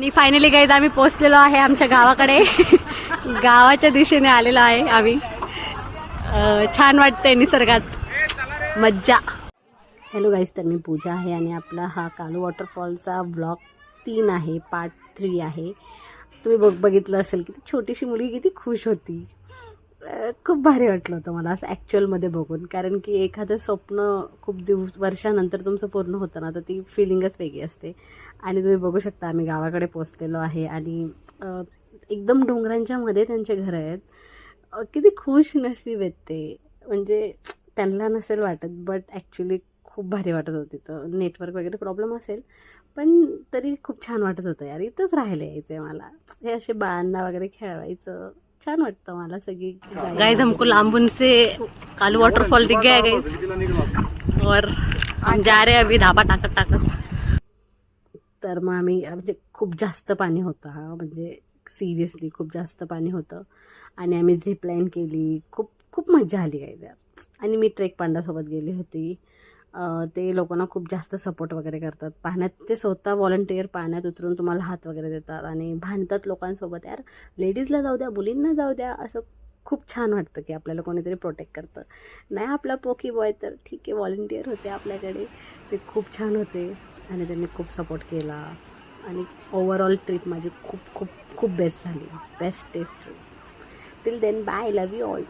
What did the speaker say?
आणि finally guys आम्ही पोहोचलेलो आहे आमच्या गावाकडे. गावाच्या दिशेने आलेलो आहे आम्ही. छान वाटतंय निसर्गात मज्जा. हॅलो गाईज, तर मी पूजा आहे आणि आपला हा कालू वॉटरफॉलचा ब्लॉग 3 आहे, पार्ट 3 आहे. तुम्ही बघितलं असेल की ती छोटीशी मुलगी किती खुश होती. खूप भारी वाटलं होतं मला असं ॲक्च्युअलमध्ये बघून, कारण की एखादं स्वप्न खूप वर्षानंतर तुमचं पूर्ण होतं ना, तर ती फिलिंगच वेगळी असते. आणि तुम्ही बघू शकता आम्ही गावाकडे पोचलेलो आहे आणि एकदम डोंगरांच्या मध्ये त्यांचे घर आहेत. किती खुश नसीब आहेत ते, म्हणजे त्यांना नसेल वाटत, बट ॲक्च्युली खूप भारी वाटत होती. तर नेटवर्क वगैरे प्रॉब्लेम असेल, पण तरी खूप छान वाटत होतं यार. इथंच राहायला यायचं आहे मला. हे असे बाळांना वगैरे खेळवायचं छान वाटतं मला. सगळी गाइस हमको लांबून से कालू वाटरफॉल दिख गया है गाइस, और हम जा रहे हैं अभी धाबा टाकत टाकत. तर मग आम्ही म्हणजे खूप जास्त पाणी होतं, म्हणजे सिरियसली खूप जास्त पाणी होतं. आणि आम्ही झिप लाईन केली, खूप खूप मजा आली काय त्यात. आणि मी ट्रेक पांडासोबत गेली होती. ते लोकांना खूप जास्त सपोर्ट वगैरे करतात पाण्यात. ते स्वतः व्हॉलंटियर पाण्यात उतरून तुम्हाला हात वगैरे देतात आणि भांडतात लोकांसोबत. यार लेडीजला जाऊ द्या, मुलींना जाऊ द्या, असं खूप छान वाटतं की आपल्याला कोणीतरी प्रोटेक्ट करतं. नाही आपला पोकी बॉय तर ठीक आहे, व्हॉलंटियर होते आपल्याकडे, ते खूप छान होते आणि त्यांनी खूप सपोर्ट केला. आणि ओव्हरऑल ट्रिप माझी खूप खूप खूप बेस्ट झाली, best test trip. Till then bye, love you all.